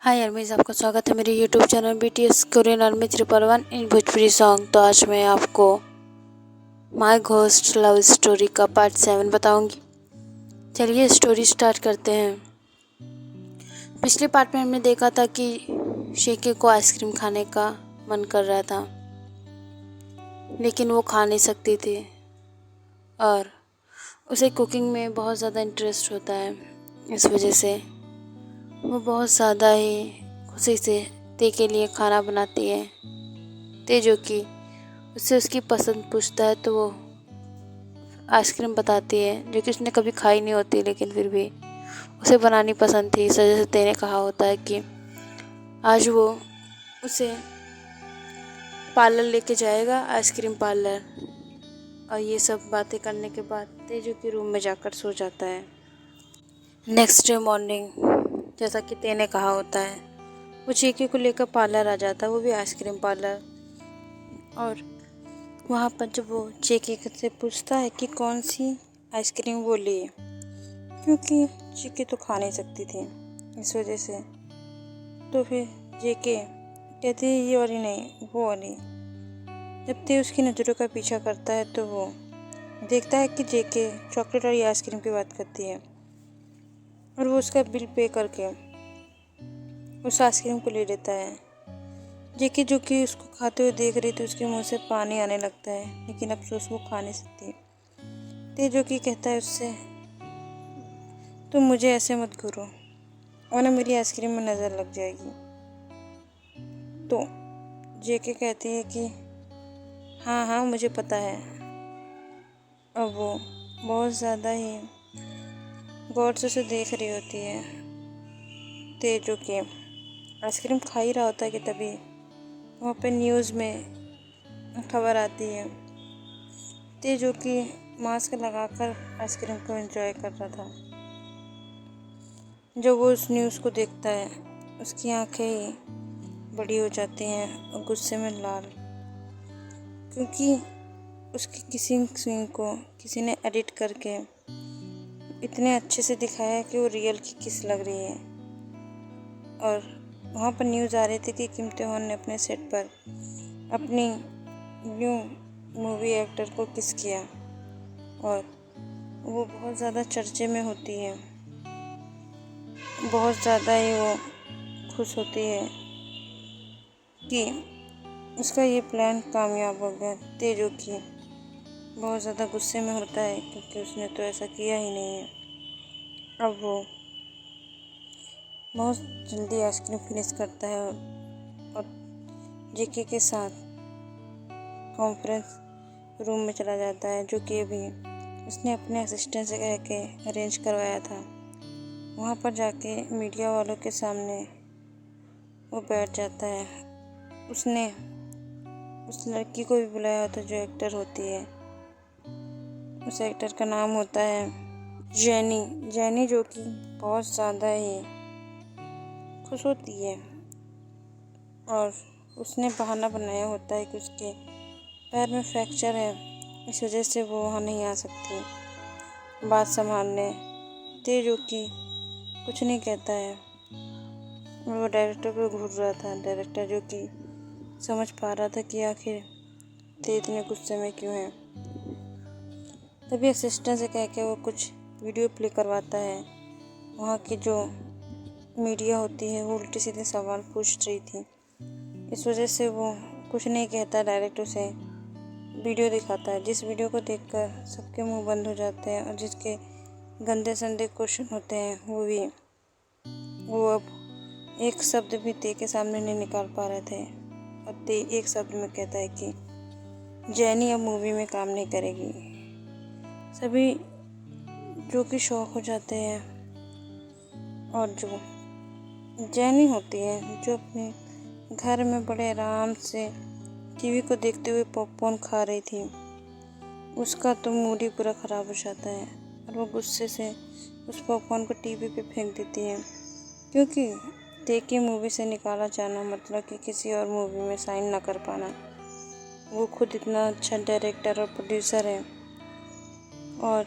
हाय अरमीज़, आपका स्वागत है मेरे YouTube channel BTS Korean army 111 इन भोजपुरी सॉन्ग। तो आज मैं आपको माय घोस्ट लव स्टोरी का पार्ट 7 बताऊंगी। चलिए स्टोरी स्टार्ट करते हैं। पिछले पार्ट में हमने देखा था कि शेके को आइसक्रीम खाने का मन कर रहा था, लेकिन वो खा नहीं सकती थी और उसे कुकिंग में बहुत ज़्यादा इंटरेस्ट होता है। इस वजह से वो बहुत ज़्यादा ही खुशी से ते के लिए खाना बनाती है। ते जो कि उससे उसकी पसंद पूछता है तो वो आइसक्रीम बताती है, जो कि उसने कभी खाई नहीं होती, लेकिन फिर भी उसे बनानी पसंद थी। इस वजह से ते ने कहा होता है कि आज वो उसे पार्लर लेके जाएगा, आइसक्रीम पार्लर। और ये सब बातें करने के बाद ते जो कि रूम में जाकर सो जाता है। नेक्स्ट डे मॉर्निंग, जैसा कि ते ने कहा होता है, वो चीकी को लेकर पार्लर आ जाता है, वो भी आइसक्रीम पार्लर। और वहाँ पर जब वो चीकी से पूछता है कि कौन सी आइसक्रीम वो लिए, क्योंकि चीकी तो खा नहीं सकती थी इस वजह से, तो फिर जेके कहती है ये वाली नहीं, वो वाली। जब ते उसकी नज़रों का पीछा करता है तो वो देखता है कि जेके चॉकलेट वाली आइसक्रीम की बात करती है और वो उसका बिल पे करके उस आइसक्रीम को ले लेता है। जेके जो कि उसको खाते हुए देख रही थी, उसके मुंह से पानी आने लगता है, लेकिन अफसोस वो खा नहीं सकती। ते जो कि कहता है उससे, तुम मुझे ऐसे मत करो वरना मेरी आइसक्रीम में नज़र लग जाएगी। तो जेके कहती है कि हाँ हाँ मुझे पता है। अब वो बहुत ज़्यादा ही गौर से उसे देख रही होती है। ते जो कि आइसक्रीम खा ही रहा होता है कि तभी वहाँ पे न्यूज़ में खबर आती है। ते जो कि मास्क लगाकर आइसक्रीम को एंजॉय कर रहा था। जब वो उस न्यूज़ को देखता है, उसकी आंखें ही बड़ी हो जाती हैं और गुस्से में लाल, क्योंकि उसकी किसिंग सीन को किसी ने एडिट करके इतने अच्छे से दिखाया कि वो रियल की किस लग रही है। और वहाँ पर न्यूज़ आ रही थी कि किम ते-होन ने अपने सेट पर अपनी न्यू मूवी एक्टर को किस किया और वो बहुत ज़्यादा चर्चे में होती है, बहुत ज़्यादा ही वो खुश होती है कि उसका ये प्लान कामयाब हो गया। ते जो कि बहुत ज़्यादा गुस्से में होता है, क्योंकि उसने तो ऐसा किया ही नहीं है। अब वो बहुत जल्दी आइसक्रीम फिनिश करता है और जेके के साथ कॉन्फ्रेंस रूम में चला जाता है, जो कि अभी उसने अपने असिस्टेंट से कह के अरेंज करवाया था। वहाँ पर जाके मीडिया वालों के सामने वो बैठ जाता है। उसने उस लड़की को भी बुलाया होता जो एक्टर होती है। उस एक्टर का नाम होता है जेनी, जो कि बहुत ज़्यादा ही खुश होती है और उसने बहाना बनाया होता है कि उसके पैर में फ्रैक्चर है, इस वजह से वो वहाँ नहीं आ सकती बात संभालने। ते जो कि कुछ नहीं कहता है और वो डायरेक्टर पे घूर रहा था। डायरेक्टर जो कि समझ पा रहा था कि आखिर ते इतने गुस्से में क्यों है। तभी असिस्टेंट से कह के वो कुछ वीडियो प्ले करवाता है। वहाँ की जो मीडिया होती है वो उल्टे सीधे सवाल पूछ रही थी, इस वजह से वो कुछ नहीं कहता। डायरेक्ट उसे वीडियो दिखाता है, जिस वीडियो को देखकर सबके मुंह बंद हो जाते हैं और जिसके गंदे संदे क्वेश्चन होते हैं वो अब एक शब्द भी ते के सामने नहीं निकाल पा रहे थे। और ते एक शब्द में कहता है कि जेनी अब मूवी में काम नहीं करेगी। सभी जो कि शौक हो जाते हैं और जो जेनी होती है, जो अपने घर में बड़े आराम से टीवी को देखते हुए पॉपकॉर्न खा रही थी, उसका तो मूड ही पूरा ख़राब हो जाता है और वो गुस्से से उस पॉपकॉर्न को टीवी पे फेंक देती है, क्योंकि ते की मूवी से निकाला जाना मतलब कि किसी और मूवी में साइन ना कर पाना। वो खुद इतना अच्छा डायरेक्टर और प्रोड्यूसर है और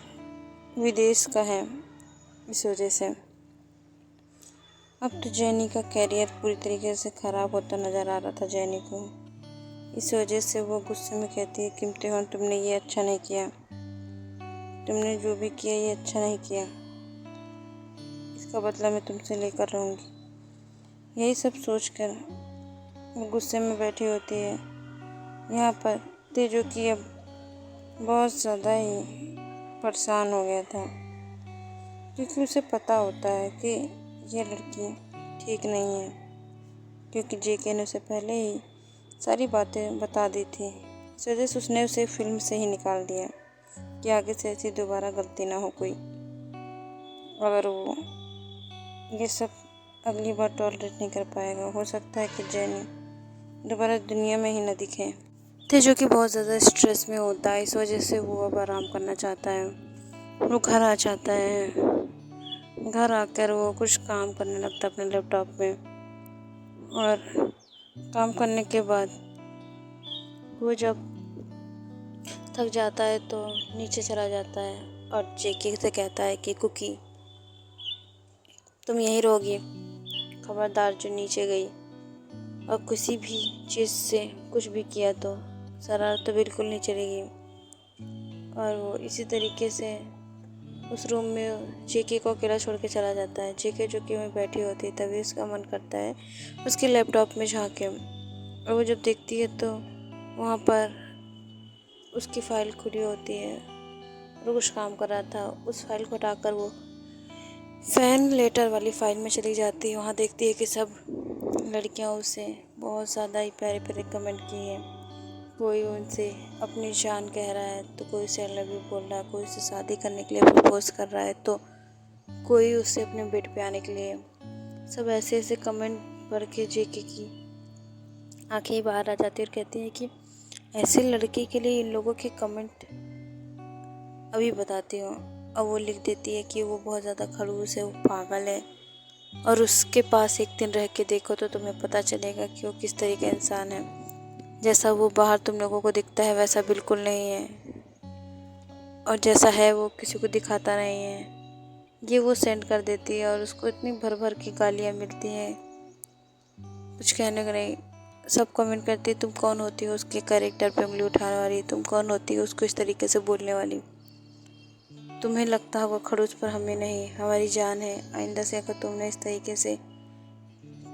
विदेश का है, इस वजह से अब तो जेनी का कैरियर पूरी तरीके से ख़राब होता नज़र आ रहा था जेनी को। इस वजह से वो गुस्से में कहती है कि इम्तिहान तुमने ये अच्छा नहीं किया, तुमने जो भी किया ये अच्छा नहीं किया, इसका बदला मैं तुमसे लेकर रहूँगी। यही सब सोचकर वो गुस्से में बैठी होती है। यहाँ पर तेजो की अब बहुत ज़्यादा ही परेशान हो गया था, क्योंकि उसे पता होता है कि ये लड़की ठीक नहीं है, क्योंकि जेके ने उसे पहले ही सारी बातें बता दी थी। इस वजह से उसने उसे फिल्म से ही निकाल दिया कि आगे से ऐसी दोबारा गलती ना हो कोई, अगर वो ये सब अगली बार टॉलरेट नहीं कर पाएगा। हो सकता है कि जेनी दोबारा दुनिया में ही न दिखे। तेजो की बहुत ज़्यादा स्ट्रेस में होता है, इस वजह से वो अब आराम करना चाहता है। वो घर आ जाता है। घर आकर वो कुछ काम करने लगता है अपने लैपटॉप में, और काम करने के बाद वो जब थक जाता है तो नीचे चला जाता है और जेके से कहता है कि कुकी तुम यहीं रहोगी, खबरदार जो नीचे गई और किसी भी चीज़ से कुछ भी किया तो शरारत तो बिल्कुल नहीं चलेगी। और वो इसी तरीके से उस रूम में जेके को अकेला छोड़ के चला जाता है। जेके जो कि वहीं बैठी होती है, तभी उसका मन करता है उसके लैपटॉप में झांके, और वो जब देखती है तो वहाँ पर उसकी फ़ाइल खुली होती है और कुछ काम कर रहा था। उस फाइल को हटाकर वो फैन लेटर वाली फ़ाइल में चली जाती है। वहाँ देखती है कि सब लड़कियाँ उसे बहुत ज़्यादा ही प्यारे प्यारे कमेंट किए हैं। कोई उनसे अपनी जान कह रहा है, तो कोई उसे आई लव यू बोल रहा है, कोई उसे शादी करने के लिए प्रपोज कर रहा है, तो कोई उसे अपने बेड पे आने के लिए। सब ऐसे ऐसे कमेंट पढ़ के जेके की आंखें ही बाहर आ जाती है और कहती है कि ऐसे लड़के के लिए इन लोगों के कमेंट अभी बताती हूँ। अब वो लिख देती है कि वो बहुत ज़्यादा खड़ूस है, वो पागल है, और उसके पास एक दिन रह के देखो तो तुम्हें पता चलेगा कि वो किस तरह का इंसान है। जैसा वो बाहर तुम लोगों को दिखता है वैसा बिल्कुल नहीं है, और जैसा है वो किसी को दिखाता नहीं है। ये वो सेंड कर देती है और उसको इतनी भर भर की गालियाँ मिलती हैं, कुछ कहने को नहीं। सब कमेंट करती है तुम कौन होती हो उसके कैरेक्टर पे उंगली उठाने वाली, तुम कौन होती हो उसको इस तरीके से बोलने वाली, तुम्हें लगता होगा खड़ूस पर हमें नहीं, हमारी जान है, आइंदा से अगर तुमने इस तरीके से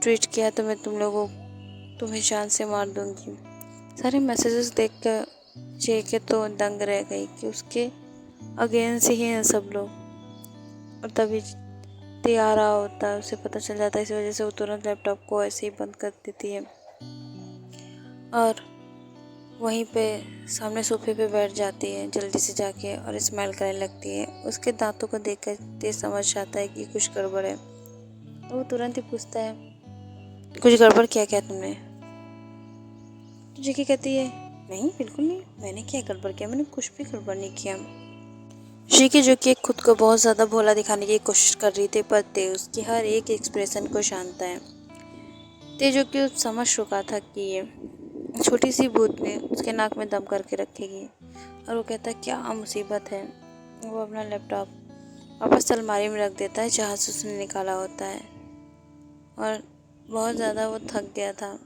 ट्वीट किया तो मैं तुम्हें जान से मार दूंगी। सारे मैसेजेस देख कर जेके तो दंग रह गई कि उसके अगेंस्ट ही हैं सब लोग। और तभी ते आ रहा होता है, उसे पता चल जाता है। इस वजह से वो तुरंत लैपटॉप को ऐसे ही बंद कर देती है और वहीं पे सामने सोफे पे बैठ जाती है जल्दी से जाके और स्माइल करने लगती है। उसके दांतों को देखकर ते समझ जाता है कि कुछ गड़बड़ है, तो वो तुरंत ही पूछता है कुछ गड़बड़ किया क्या तुमने? तो जेके कहती है नहीं बिल्कुल नहीं, मैंने क्या गड़बड़ किया, मैंने कुछ भी गड़बड़ नहीं किया। जेके जो कि खुद को बहुत ज़्यादा भोला दिखाने की कोशिश कर रही थी, पर ते उसकी हर एक एक्सप्रेशन को जानता है। ते जो कि समझ चुका था कि ये छोटी सी बूंद में उसके नाक में दम करके रखेगी, और वो कहता है क्या मुसीबत है। वो अपना लैपटॉप वापस अलमारी में रख देता है जहाँ से उसने निकाला होता है, और बहुत ज़्यादा वो थक गया था,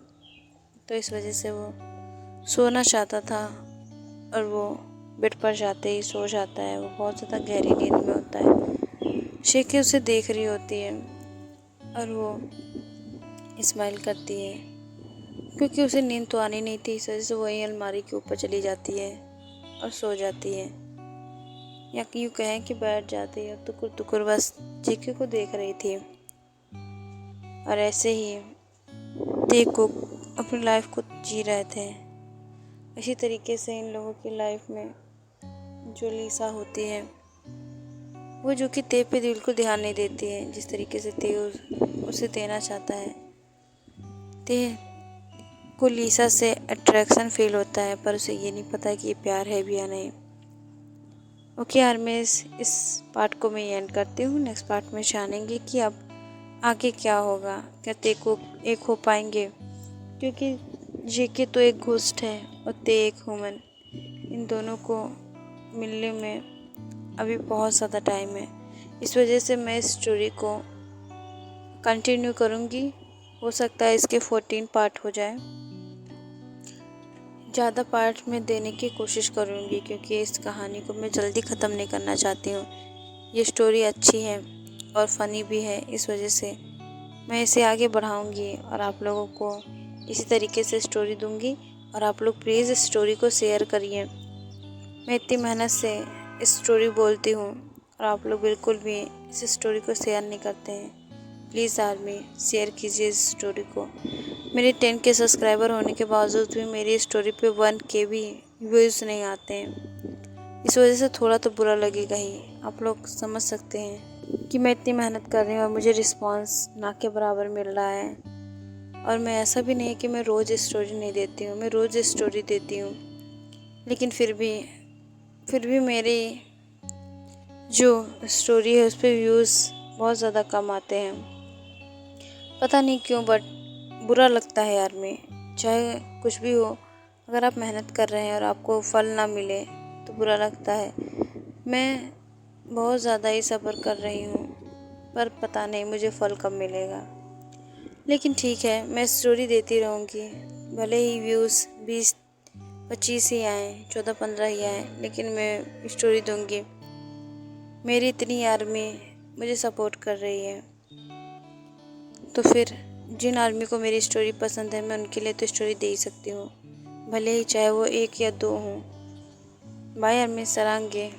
तो इस वजह से वो सोना चाहता था, और वो बेड पर जाते ही सो जाता है। वो बहुत ज़्यादा गहरी नींद में होता है। शेखे उसे देख रही होती है और वो स्माइल करती है, क्योंकि उसे नींद तो आनी नहीं थी। इस वजह से वही अलमारी के ऊपर चली जाती है और सो जाती है, या यूँ कहें कि बैठ जाती है। टुकुर टुकुर बस जेके को देख रही थी, और ऐसे ही देखो अपनी लाइफ को जी रहे थे। इसी तरीके से इन लोगों की लाइफ में जो लीसा होती है, वो जो कि ते पे बिल्कुल ध्यान नहीं देती है जिस तरीके से ते उसे देना चाहता है। ते को लीसा से अट्रैक्शन फील होता है, पर उसे ये नहीं पता कि ये प्यार है भी या नहीं। ओके यार, मैं इस पार्ट को मैं एंड करती हूँ। नेक्स्ट पार्ट में जानेंगे कि अब आगे क्या होगा, क्या ते को एक हो पाएंगे, क्योंकि जेके तो एक घोस्ट है और ते एक ह्यूमन। इन दोनों को मिलने में अभी बहुत ज़्यादा टाइम है। इस वजह से मैं इस स्टोरी को कंटिन्यू करूँगी। हो सकता है इसके 14 पार्ट हो जाए। ज़्यादा पार्ट में देने की कोशिश करूँगी क्योंकि इस कहानी को मैं जल्दी ख़त्म नहीं करना चाहती हूँ। ये स्टोरी अच्छी है और फ़नी भी है, इस वजह से मैं इसे आगे बढ़ाऊँगी और आप लोगों को इसी तरीके से स्टोरी दूँगी। और आप लोग प्लीज़ इस स्टोरी को शेयर करिए। मैं इतनी मेहनत से इस स्टोरी बोलती हूँ और आप लोग बिल्कुल भी इस स्टोरी को शेयर नहीं करते हैं। प्लीज़ आर्मी शेयर कीजिए इस स्टोरी को। मेरे 10K सब्सक्राइबर होने के बावजूद भी मेरी स्टोरी पे 1K भी व्यूज़ नहीं आते हैं। इस वजह से थोड़ा तो बुरा लगेगा ही। आप लोग समझ सकते हैं कि मैं इतनी मेहनत कर रही हूँ और मुझे रिस्पांस ना के बराबर मिल रहा है। और मैं ऐसा भी नहीं कि मैं रोज़ स्टोरी नहीं देती हूँ, मैं रोज़ स्टोरी देती हूँ, लेकिन फिर भी मेरी जो स्टोरी है उस पर व्यूज़ बहुत ज़्यादा कम आते हैं। पता नहीं क्यों, बट बुरा लगता है यार। में चाहे कुछ भी हो, अगर आप मेहनत कर रहे हैं और आपको फल ना मिले तो बुरा लगता है। मैं बहुत ज़्यादा ही सब्र कर रही हूँ, पर पता नहीं मुझे फल कब मिलेगा। लेकिन ठीक है, मैं स्टोरी देती रहूँगी। भले ही व्यूज़ 20-25 ही आए, 14-15 ही आए, लेकिन मैं स्टोरी दूँगी। मेरी इतनी आर्मी मुझे सपोर्ट कर रही है, तो फिर जिन आर्मी को मेरी स्टोरी पसंद है, मैं उनके लिए तो स्टोरी दे ही सकती हूँ, भले ही चाहे वो 1 या 2 हों। बाय आर्मी, सरांगे।